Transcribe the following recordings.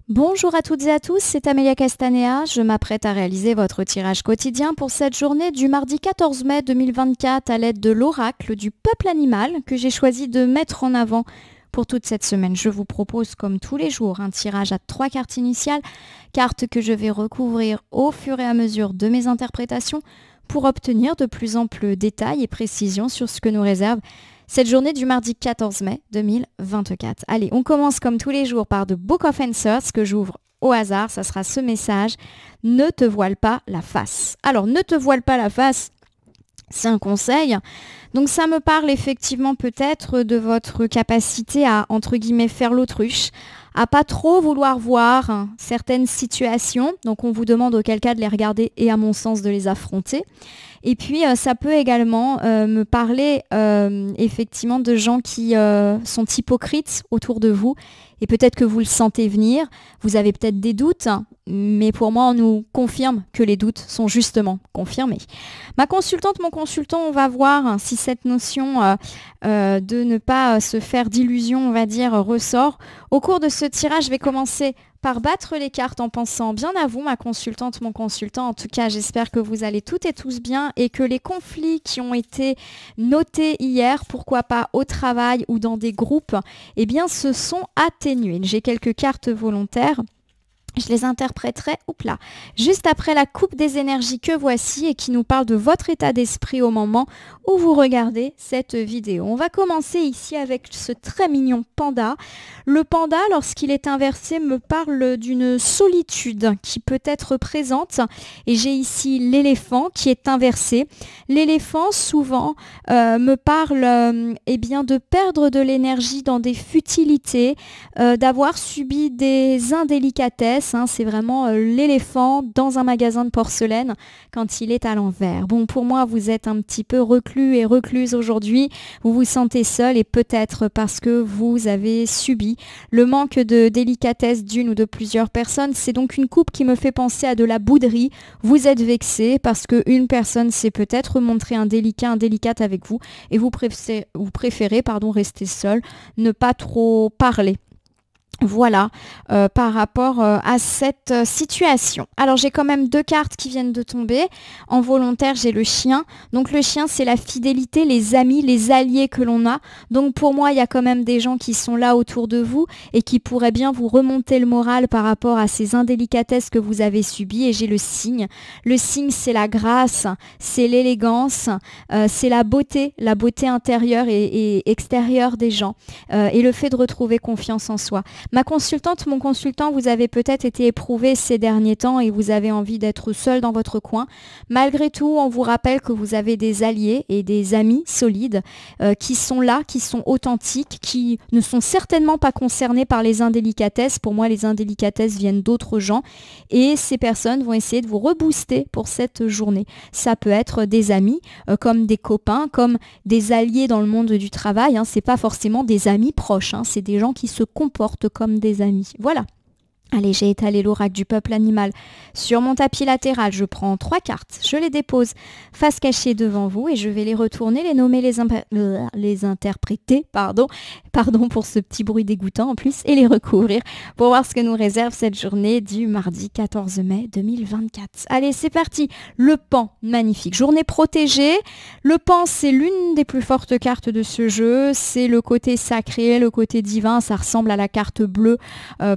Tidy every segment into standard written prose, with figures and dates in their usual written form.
Bonjour à toutes et à tous, c'est Amélia Castanea. Je m'apprête à réaliser votre tirage quotidien pour cette journée du mardi 14 mai 2024 à l'aide de l'oracle du peuple animal que j'ai choisi de mettre en avant pour toute cette semaine. Je vous propose comme tous les jours un tirage à 3 cartes initiales, cartes que je vais recouvrir au fur et à mesure de mes interprétations pour obtenir de plus amples détails et précisions sur ce que nous réserve cette journée du mardi 14 mai 2024. Allez, on commence comme tous les jours par The Book of Answers que j'ouvre au hasard. Ça sera ce message. Ne te voile pas la face. Alors, ne te voile pas la face, c'est un conseil. Donc ça me parle effectivement peut-être de votre capacité à, entre guillemets, faire l'autruche, à pas trop vouloir voir certaines situations. Donc on vous demande auquel cas de les regarder et à mon sens de les affronter. Et puis ça peut également me parler effectivement de gens qui sont hypocrites autour de vous. Et peut-être que vous le sentez venir, vous avez peut-être des doutes, mais pour moi on nous confirme que les doutes sont justement confirmés. Ma consultante, mon consultant, on va voir si cette notion de ne pas se faire d'illusions, on va dire, ressort. Au cours de ce tirage, je vais commencer par battre les cartes en pensant bien à vous, ma consultante, mon consultant. En tout cas, j'espère que vous allez toutes et tous bien et que les conflits qui ont été notés hier, pourquoi pas au travail ou dans des groupes, eh bien, se sont atténués. J'ai quelques cartes volontaires. Je les interpréterai, juste après la coupe des énergies que voici et qui nous parle de votre état d'esprit au moment où vous regardez cette vidéo. On va commencer ici avec ce très mignon panda. Le panda, lorsqu'il est inversé, me parle d'une solitude qui peut être présente. Et j'ai ici l'éléphant qui est inversé. L'éléphant, souvent, me parle eh bien, de perdre de l'énergie dans des futilités, d'avoir subi des indélicatesses. C'est vraiment l'éléphant dans un magasin de porcelaine quand il est à l'envers. Bon, pour moi, vous êtes un petit peu reclus et recluse aujourd'hui. Vous vous sentez seul et peut-être parce que vous avez subi le manque de délicatesse d'une ou de plusieurs personnes. C'est donc une coupe qui me fait penser à de la bouderie. Vous êtes vexé parce qu'une personne s'est peut-être montrée indélicate avec vous et vous préférez rester seul, ne pas trop parler. Voilà, par rapport à cette situation. Alors j'ai quand même 2 cartes qui viennent de tomber. En volontaire, j'ai le chien. Donc le chien, c'est la fidélité, les amis, les alliés que l'on a. Donc pour moi, il y a quand même des gens qui sont là autour de vous et qui pourraient bien vous remonter le moral par rapport à ces indélicatesses que vous avez subies. Et j'ai le signe. Le signe, c'est la grâce, c'est l'élégance, c'est la beauté intérieure et extérieure des gens. Et le fait de retrouver confiance en soi. Ma consultante, mon consultant, vous avez peut-être été éprouvé ces derniers temps et vous avez envie d'être seul dans votre coin. Malgré tout, on vous rappelle que vous avez des alliés et des amis solides qui sont là, qui sont authentiques, qui ne sont certainement pas concernés par les indélicatesses. Pour moi, les indélicatesses viennent d'autres gens et ces personnes vont essayer de vous rebooster pour cette journée. Ça peut être des amis, comme des copains, comme des alliés dans le monde du travail. C'est pas forcément des amis proches, c'est des gens qui se comportent comme des amis. Voilà. Allez, j'ai étalé l'oracle du peuple animal sur mon tapis latéral. Je prends 3 cartes, je les dépose face cachée devant vous et je vais les retourner, les nommer, les interpréter, pardon pour ce petit bruit dégoûtant en plus, et les recouvrir pour voir ce que nous réserve cette journée du mardi 14 mai 2024. Allez, c'est parti. Le pan, magnifique. Journée protégée. Le pan, c'est l'une des plus fortes cartes de ce jeu. C'est le côté sacré, le côté divin. Ça ressemble à la carte bleue,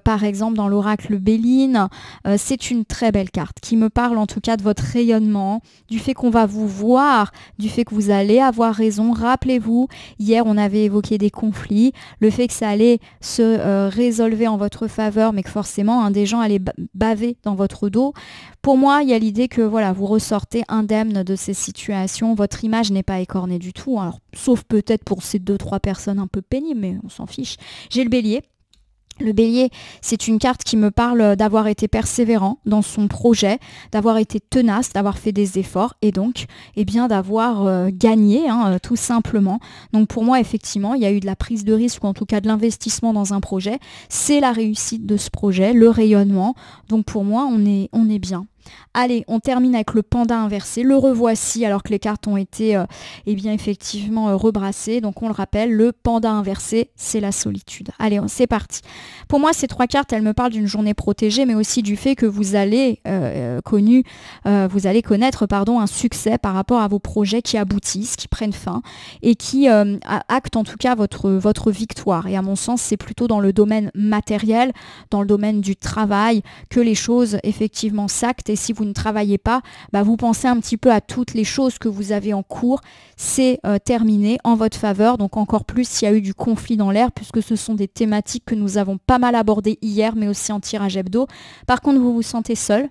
par exemple, dans l'oracle Béline. C'est une très belle carte qui me parle en tout cas de votre rayonnement, du fait qu'on va vous voir, du fait que vous allez avoir raison. Rappelez-vous, hier on avait évoqué des conflits, le fait que ça allait se résolver en votre faveur, mais que forcément des gens allaient baver dans votre dos. Pour moi, il y a l'idée que voilà, vous ressortez indemne de ces situations, votre image n'est pas écornée du tout, alors, sauf peut-être pour ces 2-3 personnes un peu pénibles, mais on s'en fiche. J'ai le bélier. Le bélier, c'est une carte qui me parle d'avoir été persévérant dans son projet, d'avoir été tenace, d'avoir fait des efforts et donc d'avoir gagné tout simplement. Donc pour moi, effectivement, il y a eu de la prise de risque ou en tout cas de l'investissement dans un projet. C'est la réussite de ce projet, le rayonnement. Donc pour moi, on est bien. Allez, on termine avec le panda inversé. Le revoici alors que les cartes ont été eh bien effectivement rebrassées. Donc on le rappelle, le panda inversé, c'est la solitude. Allez, c'est parti. Pour moi, ces 3 cartes, elles me parlent d'une journée protégée, mais aussi du fait que vous allez connaître un succès par rapport à vos projets qui aboutissent, qui prennent fin et qui actent en tout cas votre victoire. Et à mon sens, c'est plutôt dans le domaine matériel, dans le domaine du travail, que les choses effectivement s'actent. Et si vous ne travaillez pas, vous pensez un petit peu à toutes les choses que vous avez en cours. C'est terminé en votre faveur. Donc encore plus s'il y a eu du conflit dans l'air, puisque ce sont des thématiques que nous avons pas mal abordées hier, mais aussi en tirage hebdo. Par contre, vous vous sentez seul.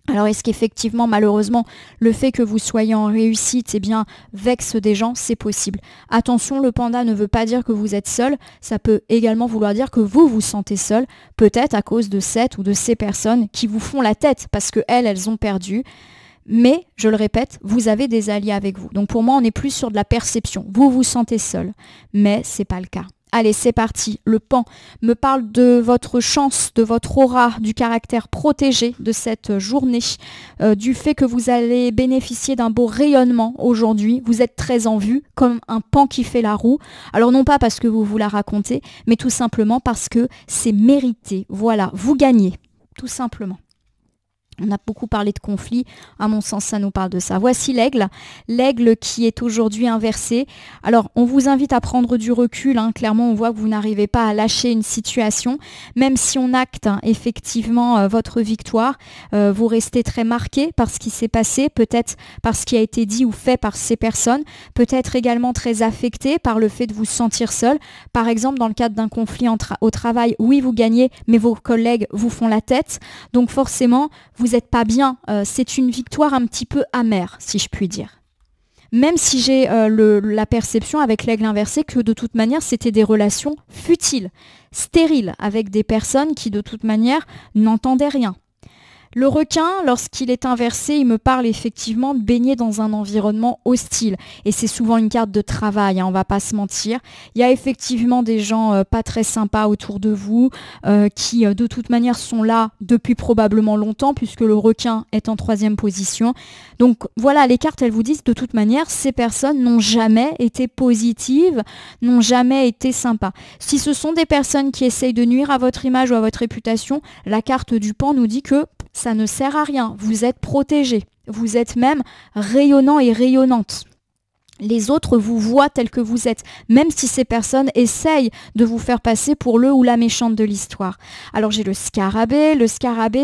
Alors est-ce qu'effectivement, malheureusement, le fait que vous soyez en réussite, vexe des gens, c'est possible. Attention, le panda ne veut pas dire que vous êtes seul, ça peut également vouloir dire que vous vous sentez seul, peut-être à cause de cette ou de ces personnes qui vous font la tête parce que elles ont perdu. Mais, je le répète, vous avez des alliés avec vous. Donc pour moi, on est plus sur de la perception. Vous vous sentez seul, mais c'est pas le cas. Allez, c'est parti. Le pan me parle de votre chance, de votre aura, du caractère protégé de cette journée, du fait que vous allez bénéficier d'un beau rayonnement aujourd'hui. Vous êtes très en vue, comme un pan qui fait la roue. Alors non pas parce que vous vous la racontez, mais tout simplement parce que c'est mérité. Voilà, vous gagnez, tout simplement. On a beaucoup parlé de conflit, à mon sens ça nous parle de ça. Voici l'aigle qui est aujourd'hui inversé. Alors on vous invite à prendre du recul, clairement on voit que vous n'arrivez pas à lâcher une situation, même si on acte effectivement votre victoire, vous restez très marqué par ce qui s'est passé, peut-être par ce qui a été dit ou fait par ces personnes, peut-être également très affecté par le fait de vous sentir seul. Par exemple dans le cadre d'un conflit au travail, oui vous gagnez, mais vos collègues vous font la tête, donc forcément vous n'êtes pas bien, c'est une victoire un petit peu amère, si je puis dire. Même si j'ai la perception avec l'aigle inversé que de toute manière, c'était des relations futiles, stériles, avec des personnes qui de toute manière n'entendaient rien. Le requin, lorsqu'il est inversé, il me parle effectivement de baigner dans un environnement hostile. Et c'est souvent une carte de travail, on va pas se mentir. Il y a effectivement des gens pas très sympas autour de vous, qui de toute manière sont là depuis probablement longtemps, puisque le requin est en 3e position. Donc voilà, les cartes, elles vous disent de toute manière, ces personnes n'ont jamais été positives, n'ont jamais été sympas. Si ce sont des personnes qui essayent de nuire à votre image ou à votre réputation, la carte du pan nous dit que ça ne sert à rien, vous êtes protégé, vous êtes même rayonnant et rayonnante. Les autres vous voient tel que vous êtes, même si ces personnes essayent de vous faire passer pour le ou la méchante de l'histoire. Alors j'ai le scarabée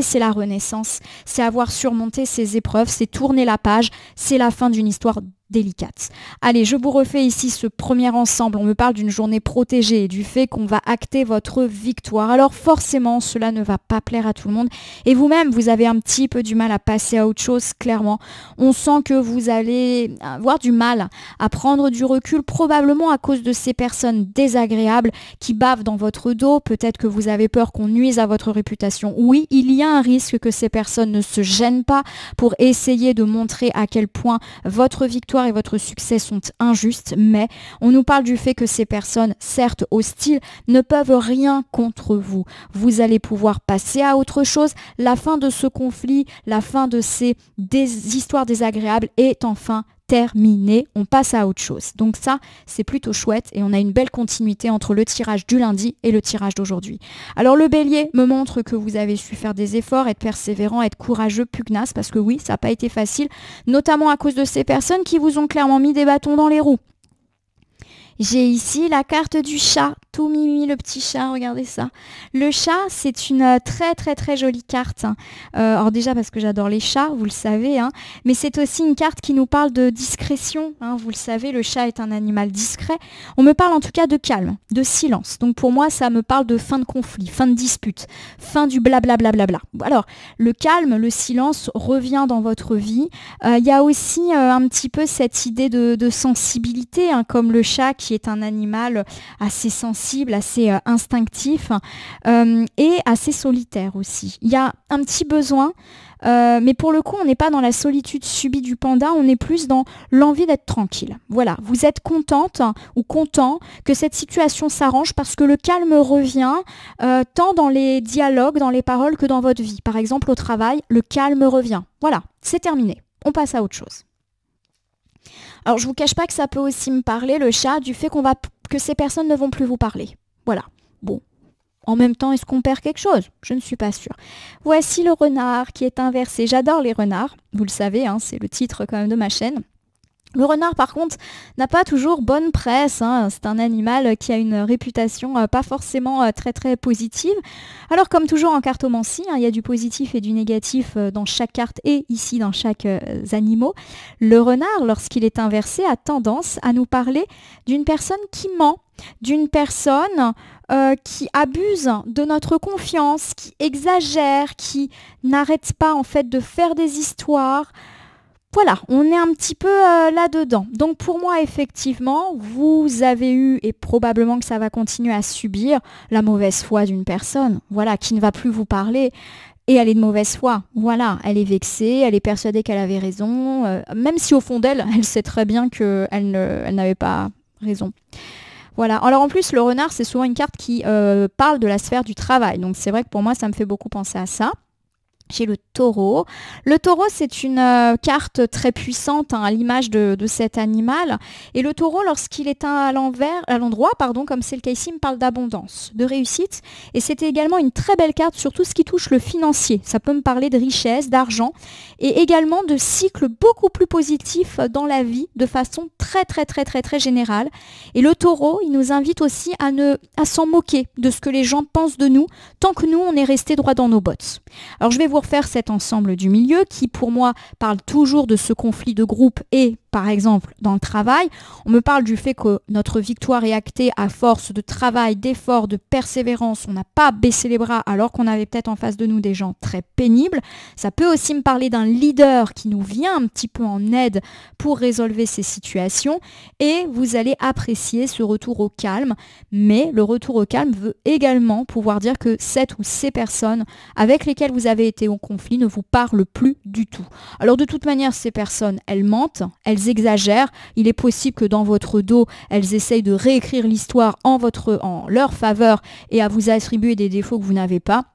c'est la renaissance, c'est avoir surmonté ses épreuves, c'est tourner la page, c'est la fin d'une histoire délicate. Allez, je vous refais ici ce premier ensemble. On me parle d'une journée protégée et du fait qu'on va acter votre victoire. Alors forcément, cela ne va pas plaire à tout le monde. Et vous-même, vous avez un petit peu du mal à passer à autre chose, clairement. On sent que vous allez avoir du mal à prendre du recul, probablement à cause de ces personnes désagréables qui bavent dans votre dos. Peut-être que vous avez peur qu'on nuise à votre réputation. Oui, il y a un risque que ces personnes ne se gênent pas pour essayer de montrer à quel point votre victoire et votre succès sont injustes, mais on nous parle du fait que ces personnes, certes hostiles, ne peuvent rien contre vous. Vous allez pouvoir passer à autre chose. La fin de ce conflit, la fin de ces histoires désagréables est enfin terminée. On passe à autre chose. Donc ça, c'est plutôt chouette et on a une belle continuité entre le tirage du lundi et le tirage d'aujourd'hui. Alors le bélier me montre que vous avez su faire des efforts, être persévérant, être courageux, pugnace, parce que oui, ça n'a pas été facile, notamment à cause de ces personnes qui vous ont clairement mis des bâtons dans les roues. J'ai ici la carte du chat, tout mimi le petit chat, regardez ça. Le chat, c'est une très très très jolie carte. Alors déjà parce que j'adore les chats, vous le savez, mais c'est aussi une carte qui nous parle de discrétion. Vous le savez, le chat est un animal discret. On me parle en tout cas de calme, de silence. Donc pour moi, ça me parle de fin de conflit, fin de dispute, fin du blablabla. Alors, le calme, le silence revient dans votre vie. Il y a aussi un petit peu cette idée de sensibilité, comme le chat qui qui est un animal assez sensible, assez instinctif et assez solitaire aussi. Il y a un petit besoin, mais pour le coup, on n'est pas dans la solitude subie du panda, on est plus dans l'envie d'être tranquille. Voilà, vous êtes contente ou content que cette situation s'arrange parce que le calme revient tant dans les dialogues, dans les paroles que dans votre vie. Par exemple, au travail, le calme revient. Voilà, c'est terminé. On passe à autre chose. Alors, je ne vous cache pas que ça peut aussi me parler, le chat, du fait que ces personnes ne vont plus vous parler. Voilà, bon. En même temps, est-ce qu'on perd quelque chose? Je ne suis pas sûre. Voici le renard qui est inversé. J'adore les renards, vous le savez, hein, c'est le titre quand même de ma chaîne. Le renard, par contre, n'a pas toujours bonne presse. Hein. C'est un animal qui a une réputation pas forcément très très positive. Alors, comme toujours en cartomancie, hein, il y a du positif et du négatif dans chaque carte et ici dans chaque animal. Le renard, lorsqu'il est inversé, a tendance à nous parler d'une personne qui ment, d'une personne qui abuse de notre confiance, qui exagère, qui n'arrête pas en fait de faire des histoires. Voilà, on est un petit peu là-dedans. Donc pour moi, effectivement, vous avez eu, et probablement que ça va continuer à subir, la mauvaise foi d'une personne, voilà, qui ne va plus vous parler. Et elle est de mauvaise foi. Voilà, elle est vexée, elle est persuadée qu'elle avait raison, même si au fond d'elle, elle sait très bien qu'elle n'avait pas raison. Voilà. Alors en plus, le renard, c'est souvent une carte qui parle de la sphère du travail. Donc c'est vrai que pour moi, ça me fait beaucoup penser à ça. J'ai le taureau. Le taureau, c'est une carte très puissante hein, à l'image de cet animal. Et le taureau, lorsqu'il est à l'endroit, comme c'est le cas ici, me parle d'abondance, de réussite. Et c'était également une très belle carte sur tout ce qui touche le financier. Ça peut me parler de richesse, d'argent et également de cycles beaucoup plus positifs dans la vie de façon très très très très très générale. Et le taureau, il nous invite aussi à s'en moquer de ce que les gens pensent de nous tant que nous, on est resté droit dans nos bottes. Alors je vais vous refaire cet ensemble du milieu qui pour moi parle toujours de ce conflit de groupe et par exemple dans le travail, on me parle du fait que notre victoire est actée à force de travail, d'effort, de persévérance, on n'a pas baissé les bras alors qu'on avait peut-être en face de nous des gens très pénibles. Ça peut aussi me parler d'un leader qui nous vient un petit peu en aide pour résolver ces situations et vous allez apprécier ce retour au calme, mais le retour au calme veut également pouvoir dire que cette ou ces personnes avec lesquelles vous avez été en conflit ne vous parlent plus du tout. Alors de toute manière, ces personnes, elles mentent, elles exagèrent. Il est possible que dans votre dos, elles essayent de réécrire l'histoire en leur faveur et à vous attribuer des défauts que vous n'avez pas.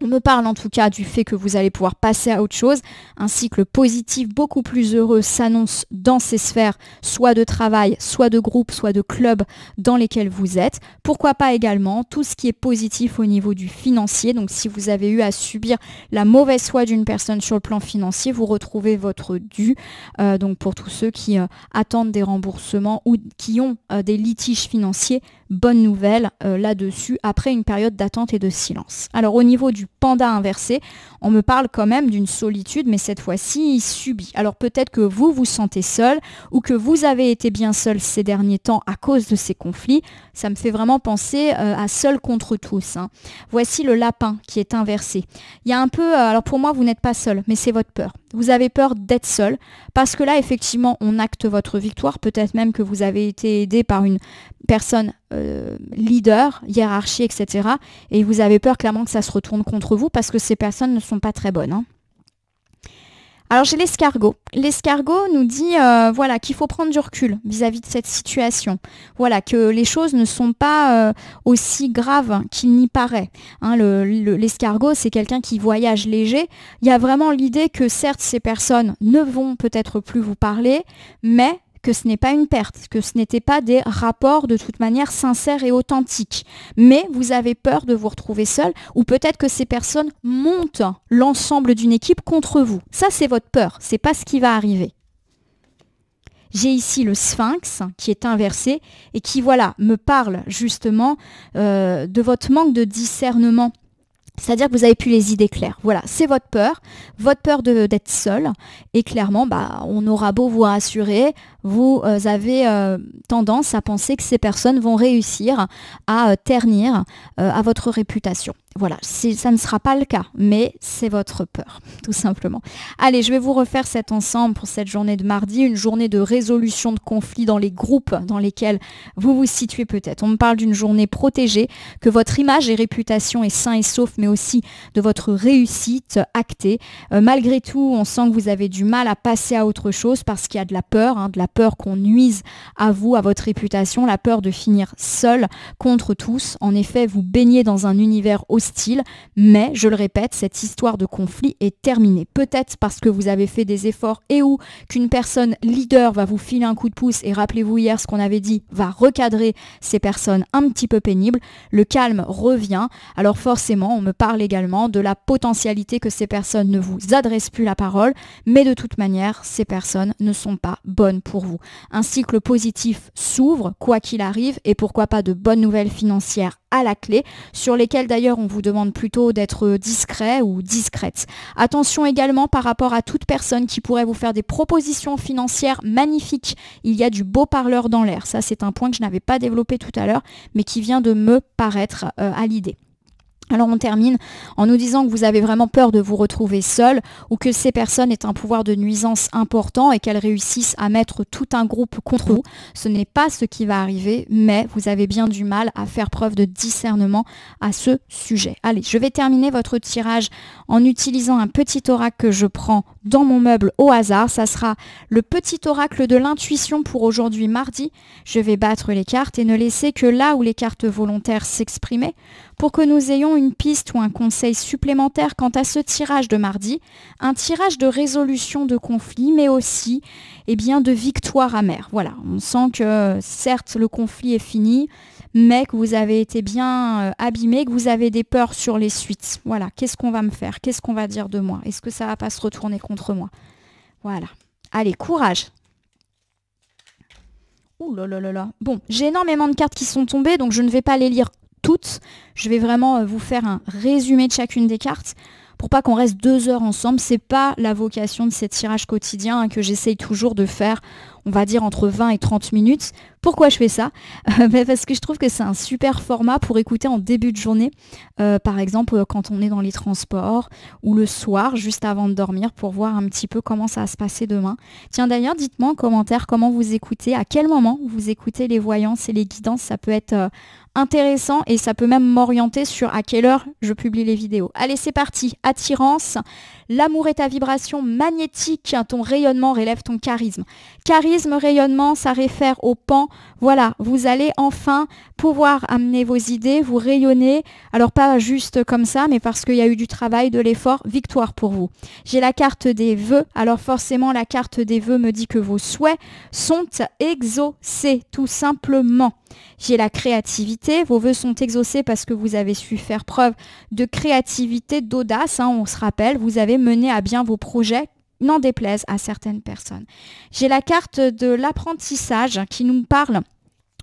On me parle en tout cas du fait que vous allez pouvoir passer à autre chose. Un cycle positif beaucoup plus heureux s'annonce dans ces sphères, soit de travail, soit de groupe, soit de club dans lesquels vous êtes. Pourquoi pas également tout ce qui est positif au niveau du financier. Donc si vous avez eu à subir la mauvaise foi d'une personne sur le plan financier, vous retrouvez votre dû. Donc pour tous ceux qui attendent des remboursements ou qui ont des litiges financiers, bonne nouvelle là-dessus après une période d'attente et de silence. Alors au niveau du panda inversé, on me parle quand même d'une solitude, mais cette fois-ci, il subit. Alors peut-être que vous vous sentez seul ou que vous avez été bien seul ces derniers temps à cause de ces conflits. Ça me fait vraiment penser à seul contre tous. Hein. Voici le lapin qui est inversé. Il y a un peu, alors pour moi, vous n'êtes pas seul, mais c'est votre peur. Vous avez peur d'être seul parce que là, effectivement, on acte votre victoire. Peut-être même que vous avez été aidé par une personne leader, hiérarchie, etc. Et vous avez peur clairement que ça se retourne contre vous parce que ces personnes ne sont pas très bonnes. Hein. Alors j'ai l'escargot. L'escargot nous dit voilà, qu'il faut prendre du recul vis-à-vis de cette situation. Voilà, que les choses ne sont pas aussi graves qu'il n'y paraît. Hein, l'escargot, c'est quelqu'un qui voyage léger. Il y a vraiment l'idée que certes, ces personnes ne vont peut-être plus vous parler, mais que ce n'est pas une perte, que ce n'était pas des rapports de toute manière sincères et authentiques. Mais vous avez peur de vous retrouver seul ou peut-être que ces personnes montent l'ensemble d'une équipe contre vous. Ça, c'est votre peur, c'est pas ce qui va arriver. J'ai ici le sphinx qui est inversé et qui, voilà, me parle justement de votre manque de discernement. C'est-à-dire que vous avez plus les idées claires. Voilà, c'est votre peur d'être seul. Et clairement, on aura beau vous rassurer, vous avez tendance à penser que ces personnes vont réussir à ternir à votre réputation. Voilà, ça ne sera pas le cas, mais c'est votre peur, tout simplement. Allez, je vais vous refaire cet ensemble pour cette journée de mardi, une journée de résolution de conflits dans les groupes dans lesquels vous vous situez peut-être. On me parle d'une journée protégée, que votre image et réputation est sain et sauf, mais aussi de votre réussite actée. Malgré tout, on sent que vous avez du mal à passer à autre chose parce qu'il y a de la peur qu'on nuise à vous, à votre réputation, la peur de finir seul contre tous. En effet, vous baignez dans un univers hostile, mais je le répète, cette histoire de conflit est terminée. Peut-être parce que vous avez fait des efforts et ou qu'une personne leader va vous filer un coup de pouce et rappelez-vous hier ce qu'on avait dit, va recadrer ces personnes un petit peu pénibles. Le calme revient. Alors forcément, on me parle également de la potentialité que ces personnes ne vous adressent plus la parole, mais de toute manière, ces personnes ne sont pas bonnes pour vous. Un cycle positif s'ouvre, quoi qu'il arrive, et pourquoi pas de bonnes nouvelles financières à la clé, sur lesquelles d'ailleurs on vous demande plutôt d'être discret ou discrète. Attention également par rapport à toute personne qui pourrait vous faire des propositions financières magnifiques. Il y a du beau parleur dans l'air. Ça, c'est un point que je n'avais pas développé tout à l'heure, mais qui vient de me paraître à l'idée. Alors on termine en nous disant que vous avez vraiment peur de vous retrouver seul ou que ces personnes aient un pouvoir de nuisance important et qu'elles réussissent à mettre tout un groupe contre vous. Ce n'est pas ce qui va arriver, mais vous avez bien du mal à faire preuve de discernement à ce sujet. Allez, je vais terminer votre tirage en utilisant un petit oracle que je prends dans mon meuble au hasard. Ça sera le petit oracle de l'intuition pour aujourd'hui mardi. Je vais battre les cartes et ne laisser que là où les cartes volontaires s'exprimer pour que nous ayons une piste ou un conseil supplémentaire quant à ce tirage de mardi, un tirage de résolution de conflit, mais aussi de victoire amère. Voilà, on sent que certes le conflit est fini, mais que vous avez été bien abîmé, que vous avez des peurs sur les suites. Voilà, qu'est-ce qu'on va me faire? Qu'est-ce qu'on va dire de moi? Est-ce que ça va pas se retourner contre moi? Voilà. Allez, courage! Ouh là là là là. Bon, j'ai énormément de cartes qui sont tombées, donc je ne vais pas les lire toutes. Je vais vraiment vous faire un résumé de chacune des cartes pour pas qu'on reste 2 heures ensemble. C'est pas la vocation de ces tirages quotidiens que j'essaye toujours de faire, on va dire entre 20 et 30 minutes. Pourquoi je fais ça? Parce que je trouve que c'est un super format pour écouter en début de journée, par exemple quand on est dans les transports ou le soir, juste avant de dormir, pour voir un petit peu comment ça va se passer demain. Tiens d'ailleurs, dites-moi en commentaire comment vous écoutez, à quel moment vous écoutez les voyances et les guidances. Ça peut être intéressant et ça peut même m'orienter sur à quelle heure je publie les vidéos. Allez, c'est parti. Attirance. L'amour est ta vibration magnétique, ton rayonnement relève ton charisme. Charisme, rayonnement, ça réfère au pan. Voilà, vous allez enfin pouvoir amener vos idées, vous rayonner. Alors pas juste comme ça, mais parce qu'il y a eu du travail, de l'effort, victoire pour vous. J'ai la carte des vœux. Alors forcément, la carte des vœux me dit que vos souhaits sont exaucés, tout simplement. J'ai la créativité. Vos vœux sont exaucés parce que vous avez su faire preuve de créativité, d'audace. On se rappelle, vous avez mené à bien vos projets, n'en déplaise à certaines personnes. J'ai la carte de l'apprentissage qui nous parle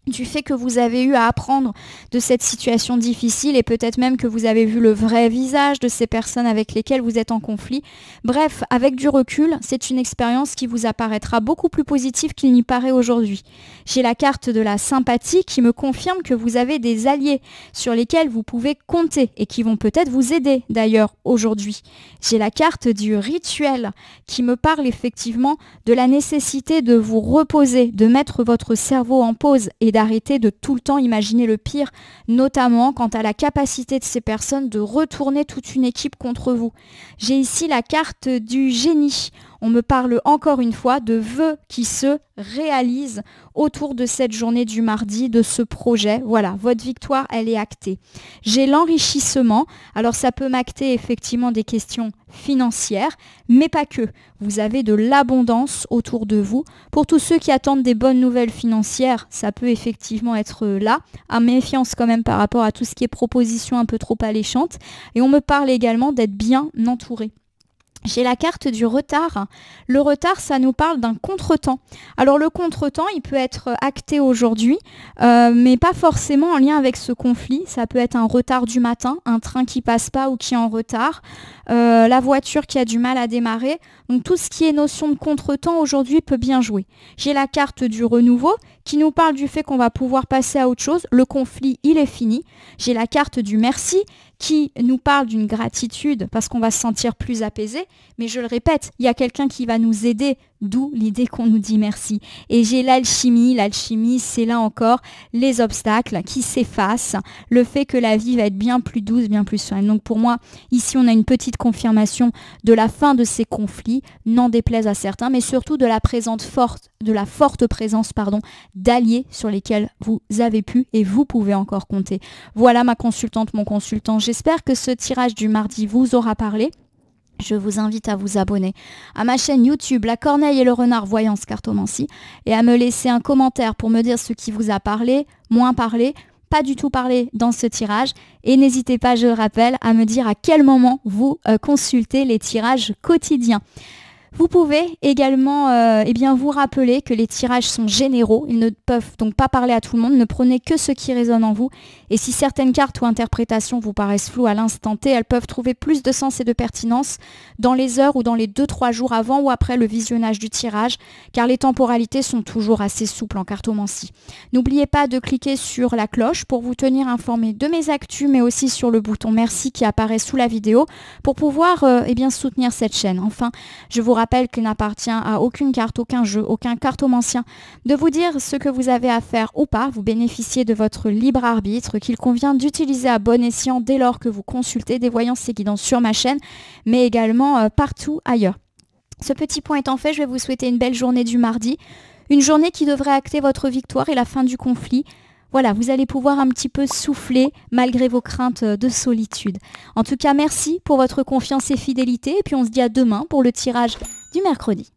du fait que vous avez eu à apprendre de cette situation difficile et peut-être même que vous avez vu le vrai visage de ces personnes avec lesquelles vous êtes en conflit. Bref, avec du recul, c'est une expérience qui vous apparaîtra beaucoup plus positive qu'il n'y paraît aujourd'hui. J'ai la carte de la sympathie qui me confirme que vous avez des alliés sur lesquels vous pouvez compter et qui vont peut-être vous aider d'ailleurs aujourd'hui. J'ai la carte du rituel qui me parle effectivement de la nécessité de vous reposer, de mettre votre cerveau en pause et d'arrêter de tout le temps imaginer le pire, notamment quant à la capacité de ces personnes de retourner toute une équipe contre vous. J'ai ici la carte du génie. On me parle encore une fois de vœux qui se réalisent autour de cette journée du mardi, de ce projet. Voilà, votre victoire, elle est actée. J'ai l'enrichissement. Alors ça peut m'acter effectivement des questions financières, mais pas que. Vous avez de l'abondance autour de vous. Pour tous ceux qui attendent des bonnes nouvelles financières, ça peut effectivement être là. À méfiance quand même par rapport à tout ce qui est proposition un peu trop alléchante. Et on me parle également d'être bien entouré. J'ai la carte du retard. Le retard, ça nous parle d'un contretemps. Alors le contretemps, il peut être acté aujourd'hui, mais pas forcément en lien avec ce conflit. Ça peut être un retard du matin, un train qui passe pas ou qui est en retard, la voiture qui a du mal à démarrer. Donc tout ce qui est notion de contretemps aujourd'hui peut bien jouer. J'ai la carte du renouveau qui nous parle du fait qu'on va pouvoir passer à autre chose. Le conflit, il est fini. J'ai la carte du merci qui nous parle d'une gratitude parce qu'on va se sentir plus apaisé. Mais je le répète, il y a quelqu'un qui va nous aider, d'où l'idée qu'on nous dit merci. Et j'ai l'alchimie. L'alchimie, c'est là encore les obstacles qui s'effacent, le fait que la vie va être bien plus douce, bien plus sereine. Donc pour moi, ici, on a une petite confirmation de la fin de ces conflits, n'en déplaise à certains, mais surtout de la forte présence d'alliés sur lesquels vous avez pu et vous pouvez encore compter. Voilà ma consultante, mon consultant. J'espère que ce tirage du mardi vous aura parlé. Je vous invite à vous abonner à ma chaîne YouTube La Corneille et le Renard Voyance Cartomancie et à me laisser un commentaire pour me dire ce qui vous a parlé, moins parlé, pas du tout parlé dans ce tirage. Et n'hésitez pas, je le rappelle, à me dire à quel moment vous consultez les tirages quotidiens. Vous pouvez également vous rappeler que les tirages sont généraux, ils ne peuvent donc pas parler à tout le monde, ne prenez que ce qui résonne en vous. Et si certaines cartes ou interprétations vous paraissent floues à l'instant T, elles peuvent trouver plus de sens et de pertinence dans les heures ou dans les 2-3 jours avant ou après le visionnage du tirage, car les temporalités sont toujours assez souples en cartomancie. N'oubliez pas de cliquer sur la cloche pour vous tenir informé de mes actus, mais aussi sur le bouton merci qui apparaît sous la vidéo pour pouvoir soutenir cette chaîne. Enfin, je vous rappelle qu'il n'appartient à aucune carte, aucun jeu, aucun cartomancien de vous dire ce que vous avez à faire ou pas. Vous bénéficiez de votre libre arbitre qu'il convient d'utiliser à bon escient dès lors que vous consultez des voyances et guidances sur ma chaîne, mais également partout ailleurs. Ce petit point étant fait, je vais vous souhaiter une belle journée du mardi, une journée qui devrait acter votre victoire et la fin du conflit. Voilà, vous allez pouvoir un petit peu souffler malgré vos craintes de solitude. En tout cas, merci pour votre confiance et fidélité. Et puis on se dit à demain pour le tirage du mercredi.